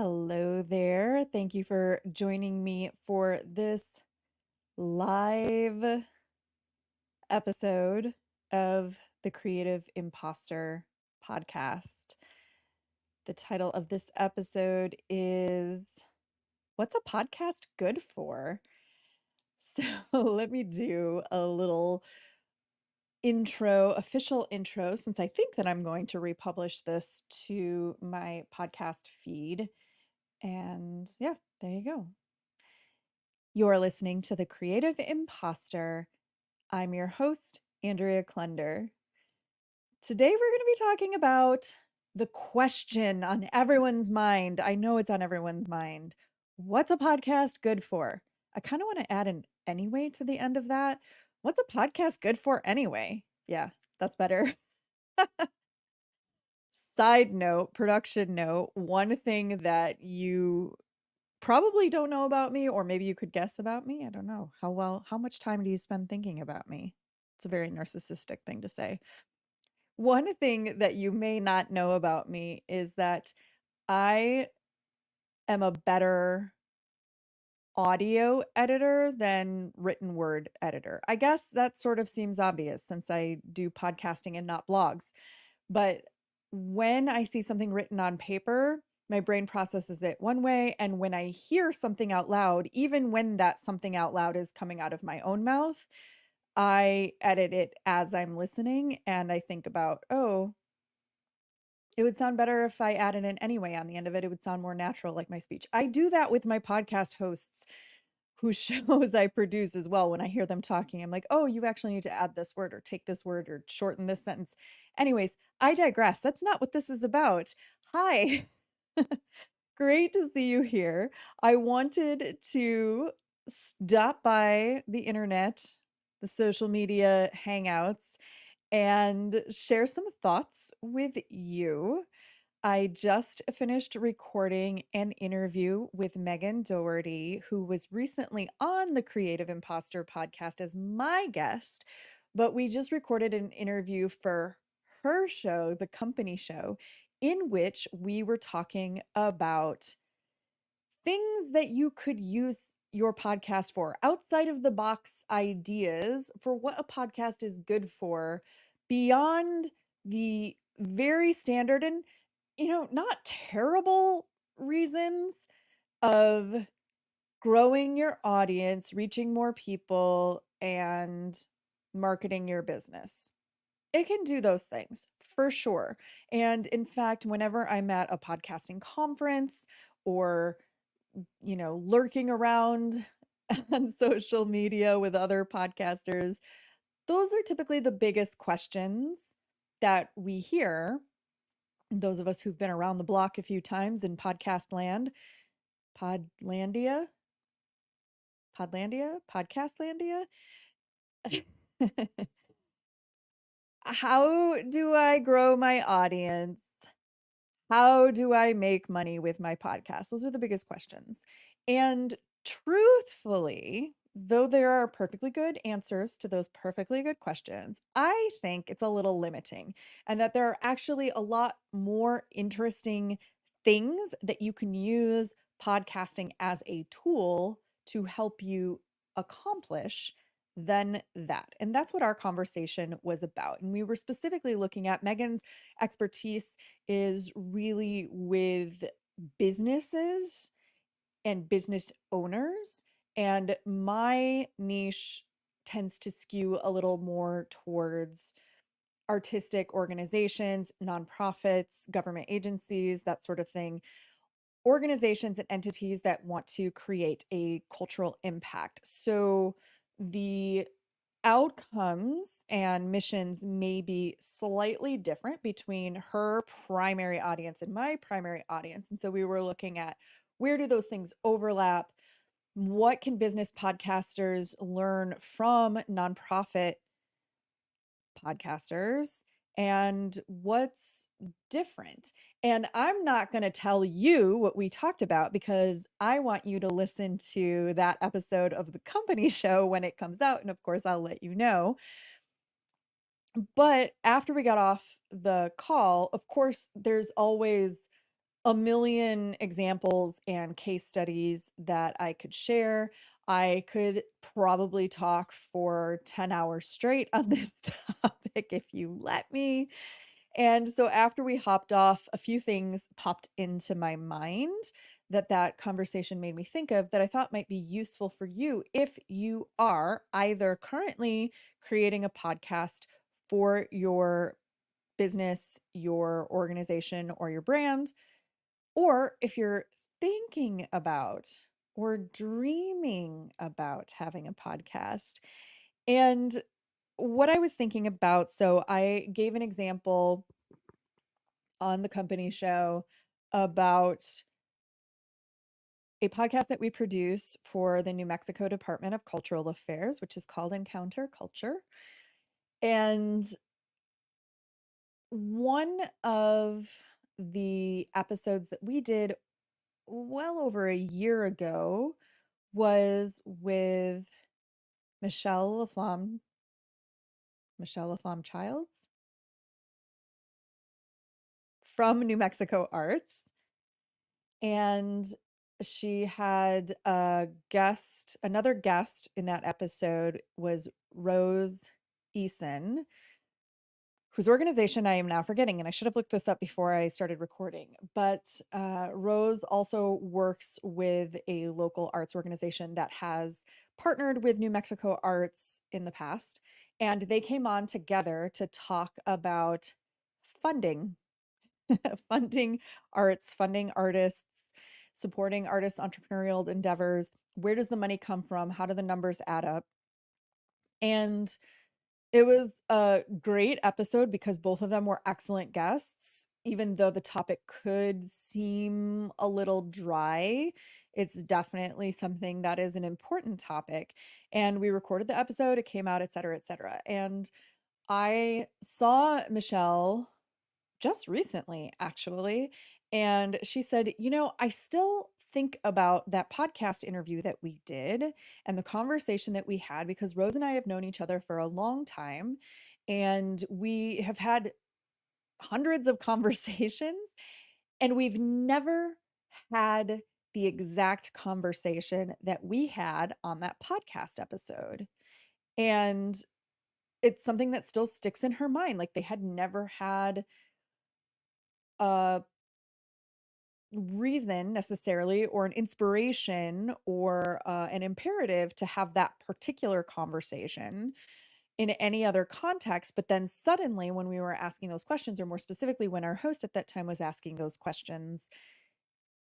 Hello there. Thank you for joining me for this live episode of the Creative Imposter podcast. The title of this episode is What's a Podcast Good For? So let me do a little official intro, since I think that I'm going to republish this to my podcast feed. And yeah, there you go. You're listening to The Creative Imposter. I'm your host, Andrea Klunder. Today, we're going to be talking about the question on everyone's mind. I know it's on everyone's mind. What's a podcast good for? I kind of want to add an anyway to the end of that. What's a podcast good for anyway? Yeah, that's better. Side note, production note, one thing that you probably don't know about me, or maybe you could guess about me. I don't know. How much time do you spend thinking about me? It's a very narcissistic thing to say. One thing that you may not know about me is that I am a better audio editor than written word editor. I guess that sort of seems obvious since I do podcasting and not blogs. But when I see something written on paper, my brain processes it one way. And when I hear something out loud, even when that something out loud is coming out of my own mouth, I edit it as I'm listening. And I think about, oh, it would sound better if I added an anyway on the end of it. It would sound more natural, like my speech. I do that with my podcast hosts whose shows I produce as well. When I hear them talking, I'm like, oh, you actually need to add this word or take this word or shorten this sentence. Anyways, I digress. That's not what this is about. Hi. Great to see you here. I wanted to stop by the internet, the social media hangouts, and share some thoughts with you. I just finished recording an interview with Megan Dougherty, who was recently on the Creative Imposter podcast as my guest, but we just recorded an interview for her show, the company show, in which we were talking about things that you could use your podcast for, outside of the box ideas for what a podcast is good for, beyond the very standard and not terrible reasons of growing your audience, reaching more people, and marketing your business. It can do those things for sure. And in fact, whenever I'm at a podcasting conference or, lurking around on social media with other podcasters, those are typically the biggest questions that we hear. Those of us who've been around the block a few times in podcast land, Podcastlandia. How do I grow my audience? How do I make money with my podcast? Those are the biggest questions. And truthfully, though there are perfectly good answers to those perfectly good questions, I think it's a little limiting, and that there are actually a lot more interesting things that you can use podcasting as a tool to help you accomplish than that. And that's what our conversation was about. And we were specifically looking at Megan's expertise is really with businesses and business owners. And my niche tends to skew a little more towards artistic organizations, nonprofits, government agencies, that sort of thing. Organizations and entities that want to create a cultural impact. So the outcomes and missions may be slightly different between her primary audience and my primary audience. And so we were looking at, where do those things overlap? What can business podcasters learn from nonprofit podcasters? And what's different? And I'm not going to tell you what we talked about, because I want you to listen to that episode of the company show when it comes out. And of course, I'll let you know. But after we got off the call, of course, there's always a million examples and case studies that I could share. I could probably talk for 10 hours straight on this topic if you let me. And so after we hopped off, a few things popped into my mind that conversation made me think of that I thought might be useful for you if you are either currently creating a podcast for your business, your organization, or your brand, or if you're thinking about or dreaming about having a podcast. And what I was thinking about, so I gave an example on the company show about a podcast that we produce for the New Mexico Department of Cultural Affairs, which is called Encounter Culture. And one of the episodes that we did well over a year ago was with Michelle Laflamme Childs from New Mexico Arts. And she had another guest in that episode was Rose Eason, whose organization I am now forgetting, and I should have looked this up before I started recording. But Rose also works with a local arts organization that has partnered with New Mexico Arts in the past, and they came on together to talk about funding, funding arts, funding artists, supporting artists' entrepreneurial endeavors. Where does the money come from? How do the numbers add up? And it was a great episode because both of them were excellent guests. Even though the topic could seem a little dry, it's definitely something that is an important topic. And we recorded the episode, it came out, et cetera, et cetera. And I saw Michelle just recently, actually. And she said, I still think about that podcast interview that we did and the conversation that we had because Rose and I have known each other for a long time. And we have had hundreds of conversations, and we've never had the exact conversation that we had on that podcast episode. And it's something that still sticks in her mind. Like they had never had a reason necessarily or an inspiration or an imperative to have that particular conversation in any other context. But then suddenly when we were asking those questions, or more specifically when our host at that time was asking those questions,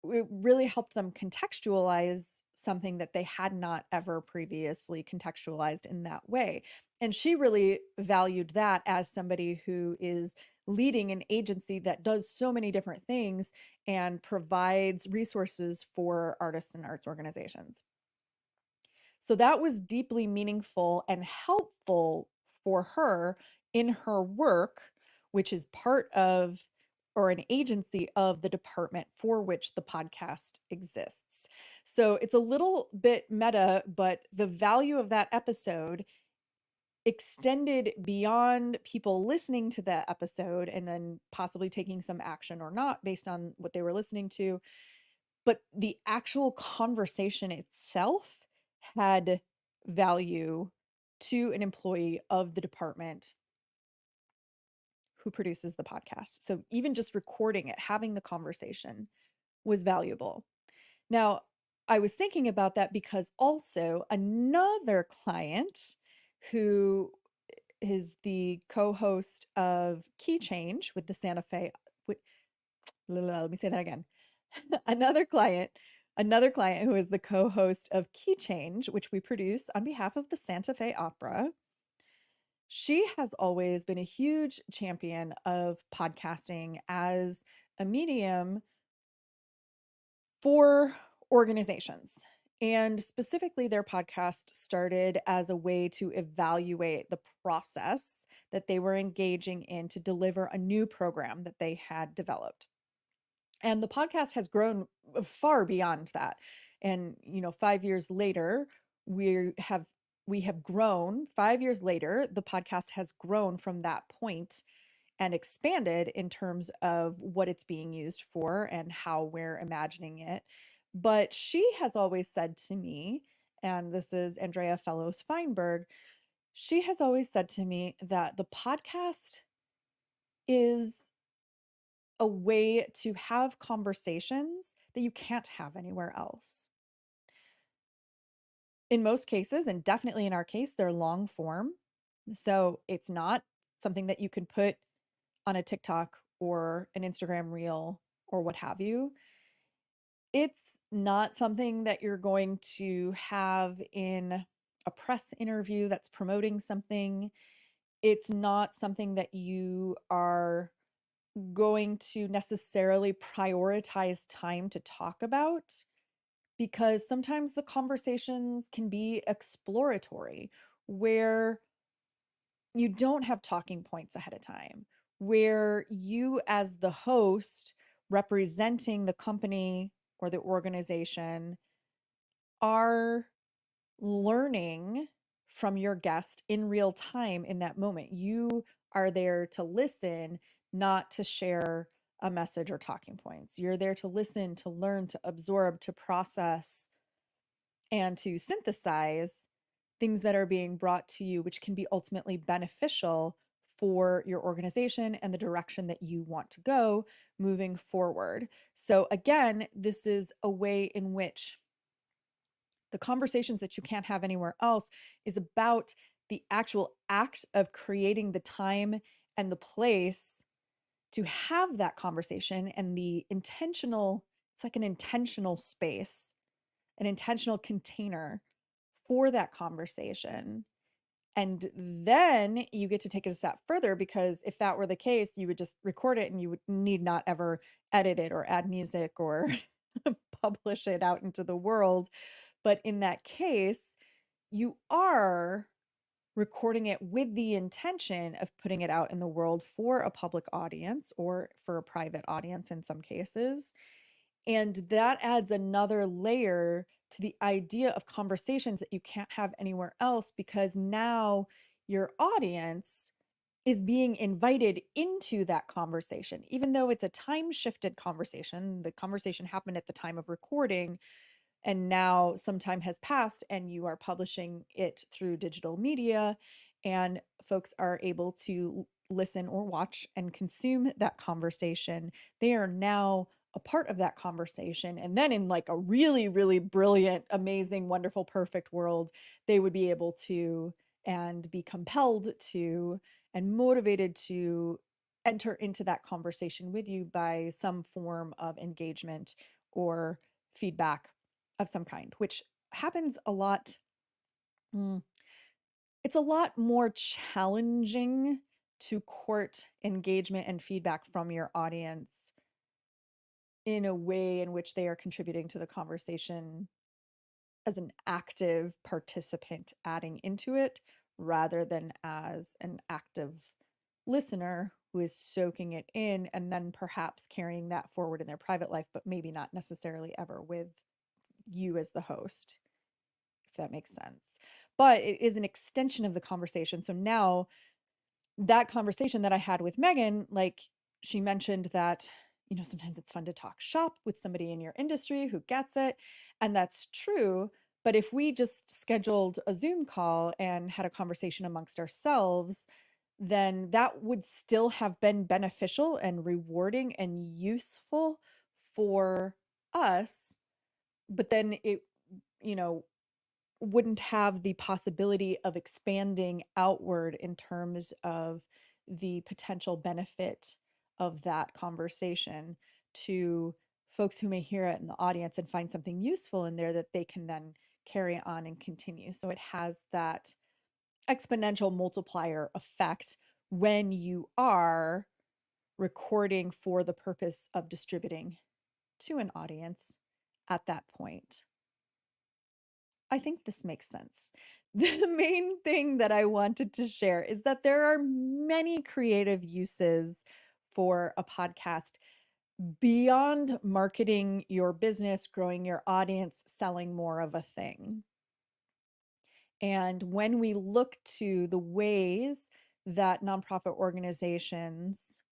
it really helped them contextualize something that they had not ever previously contextualized in that way. And she really valued that as somebody who is leading an agency that does so many different things and provides resources for artists and arts organizations. So that was deeply meaningful and helpful for her in her work, which is part of or an agency of the department for which the podcast exists. So it's a little bit meta, but the value of that episode extended beyond people listening to the episode and then possibly taking some action or not based on what they were listening to. But the actual conversation itself had value to an employee of the department who produces the podcast. So even just recording it, having the conversation was valuable. Now, I was thinking about that because also another client who is the co-host of Key Change with the Santa Fe, let me say that again. Another client who is the co-host of Key Change, which we produce on behalf of the Santa Fe Opera. She has always been a huge champion of podcasting as a medium for organizations. And specifically, their podcast started as a way to evaluate the process that they were engaging in to deliver a new program that they had developed. And the podcast has grown far beyond that. And, 5 years later, we have grown. 5 years later, the podcast has grown from that point and expanded in terms of what it's being used for and how we're imagining it. But she has always said to me, and this is Andrea Fellows Feinberg, she has always said to me that the podcast is a way to have conversations that you can't have anywhere else. In most cases, and definitely in our case, they're long form. So it's not something that you can put on a TikTok or an Instagram reel or what have you. It's not something that you're going to have in a press interview that's promoting something. It's not something that you are going to necessarily prioritize time to talk about, because sometimes the conversations can be exploratory, where you don't have talking points ahead of time, where you, as the host representing the company or the organization, are learning from your guest in real time in that moment. You are there to listen, not to share a message or talking points. You're there to listen, to learn, to absorb, to process, and to synthesize things that are being brought to you, which can be ultimately beneficial for your organization and the direction that you want to go moving forward. So, again, this is a way in which the conversations that you can't have anywhere else is about the actual act of creating the time and the place to have that conversation, and the intentional, it's like an intentional space, an intentional container for that conversation. And then you get to take it a step further, because if that were the case, you would just record it and you would need not ever edit it or add music or publish it out into the world. But in that case, you are recording it with the intention of putting it out in the world for a public audience or for a private audience in some cases. And that adds another layer to the idea of conversations that you can't have anywhere else, because now your audience is being invited into that conversation. Even though it's a time shifted conversation, the conversation happened at the time of recording, and now some time has passed and you are publishing it through digital media, and folks are able to listen or watch and consume that conversation. They are now a part of that conversation. And then in like a really, really brilliant, amazing, wonderful, perfect world, they would be able to and be compelled to and motivated to enter into that conversation with you by some form of engagement or feedback of some kind, which happens a lot. It's a lot more challenging to court engagement and feedback from your audience in a way in which they are contributing to the conversation as an active participant adding into it, rather than as an active listener who is soaking it in and then perhaps carrying that forward in their private life, but maybe not necessarily ever with you as the host, if that makes sense. But it is an extension of the conversation. So now that conversation that I had with Megan, like, she mentioned that, sometimes it's fun to talk shop with somebody in your industry who gets it. And that's true. But if we just scheduled a Zoom call and had a conversation amongst ourselves, then that would still have been beneficial and rewarding and useful for us. But then it, you know, wouldn't have the possibility of expanding outward in terms of the potential benefit of that conversation to folks who may hear it in the audience and find something useful in there that they can then carry on and continue. So it has that exponential multiplier effect when you are recording for the purpose of distributing to an audience at that point. I think this makes sense. The main thing that I wanted to share is that there are many creative uses for a podcast beyond marketing your business, growing your audience, selling more of a thing. And when we look to the ways that nonprofit organizations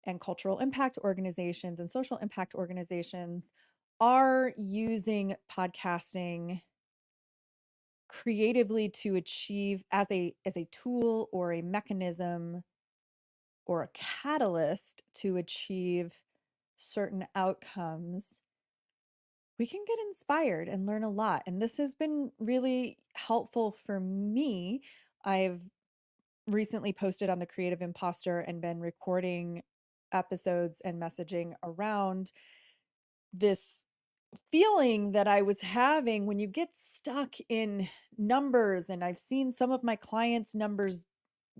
and cultural impact organizations and social impact organizations are using podcasting creatively to achieve as a tool or a mechanism or a catalyst to achieve certain outcomes, we can get inspired and learn a lot. And this has been really helpful for me. I've recently posted on the Creative Imposter and been recording episodes and messaging around this feeling that I was having when you get stuck in numbers. And I've seen some of my clients' numbers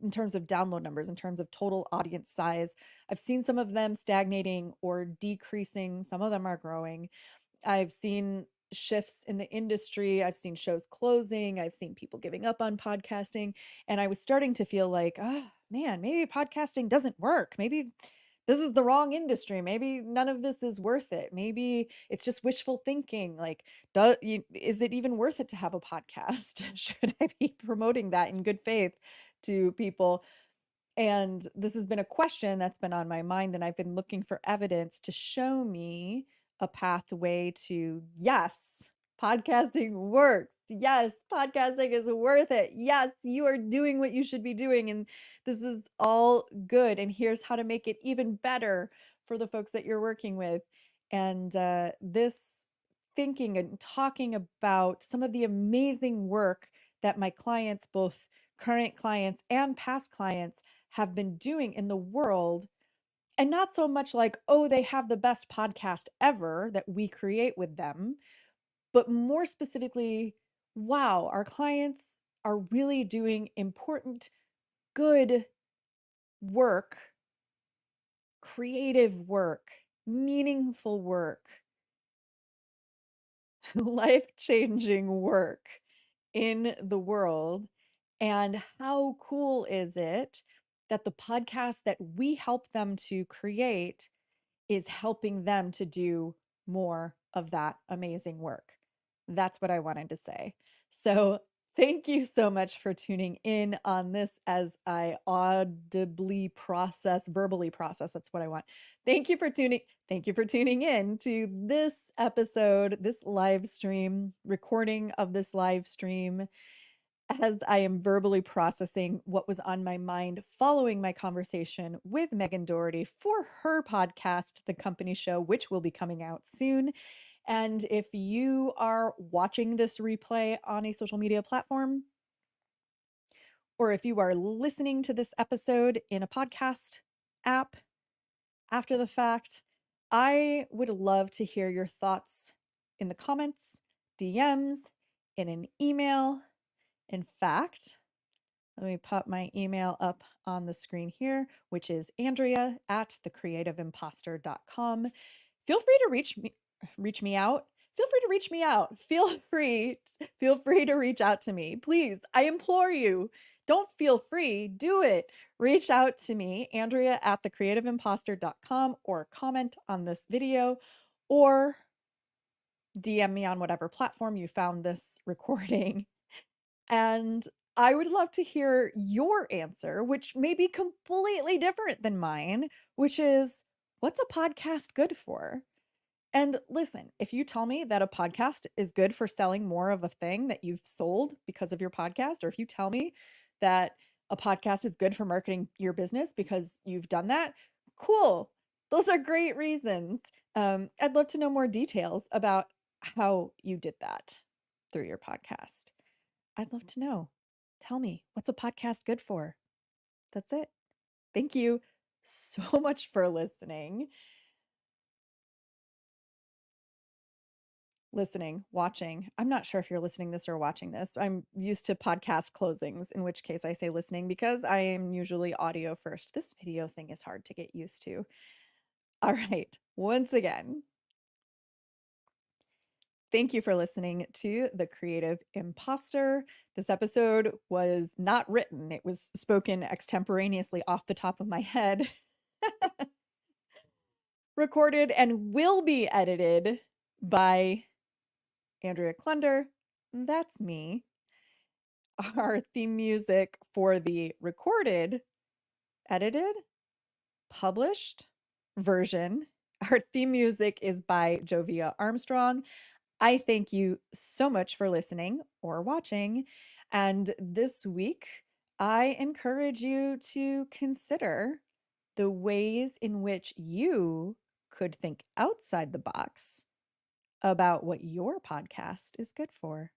in terms of download numbers, in terms of total audience size. I've seen some of them stagnating or decreasing. Some of them are growing. I've seen shifts in the industry. I've seen shows closing. I've seen people giving up on podcasting. And I was starting to feel like, oh man, maybe podcasting doesn't work. Maybe this is the wrong industry. Maybe none of this is worth it. Maybe it's just wishful thinking. Like, is it even worth it to have a podcast? Should I be promoting that in good faith to people? And this has been a question that's been on my mind, and I've been looking for evidence to show me a pathway to, yes, podcasting works. Yes, podcasting is worth it. Yes, you are doing what you should be doing, and this is all good. And here's how to make it even better for the folks that you're working with. And this thinking and talking about some of the amazing work that my clients, both current clients and past clients, have been doing in the world, and not so much like, oh, they have the best podcast ever that we create with them, but more specifically, wow, our clients are really doing important, good work, creative work, meaningful work, life-changing work in the world. And how cool is it that the podcast that we help them to create is helping them to do more of that amazing work? That's what I wanted to say. So thank you so much for tuning in on this as I verbally process. That's what I want. Thank you for tuning in to this episode, this live stream, recording of this live stream, as I am verbally processing what was on my mind following my conversation with Megan Dougherty for her podcast, The Company Show, which will be coming out soon. And if you are watching this replay on a social media platform, or if you are listening to this episode in a podcast app after the fact, I would love to hear your thoughts in the comments, DMs, in an email. In fact, let me pop my email up on the screen here, which is andrea@thecreativeimposter.com. Feel free to reach me out. Feel free to reach me out. Feel free to reach out to me. Please, I implore you. Don't feel free, do it. Reach out to me, andrea@thecreativeimposter.com, or comment on this video, or DM me on whatever platform you found this recording. And I would love to hear your answer, which may be completely different than mine, which is, what's a podcast good for? And listen, if you tell me that a podcast is good for selling more of a thing that you've sold because of your podcast, or if you tell me that a podcast is good for marketing your business because you've done that, cool. Those are great reasons. I'd love to know more details about how you did that through your podcast. I'd love to know. Tell me, what's a podcast good for? That's it. Thank you so much for watching. I'm not sure if you're listening this or watching this. I'm used to podcast closings, in which case I say listening because I am usually audio first. This video thing is hard to get used to. All right. Once again, thank you for listening to The Creative Imposter. This episode was not written. It was spoken extemporaneously off the top of my head, recorded, and will be edited by Andrea Klunder. That's me. Our theme music for the recorded, edited, published version, our theme music is by Jovia Armstrong. I thank you so much for listening or watching. And this week, I encourage you to consider the ways in which you could think outside the box about what your podcast is good for.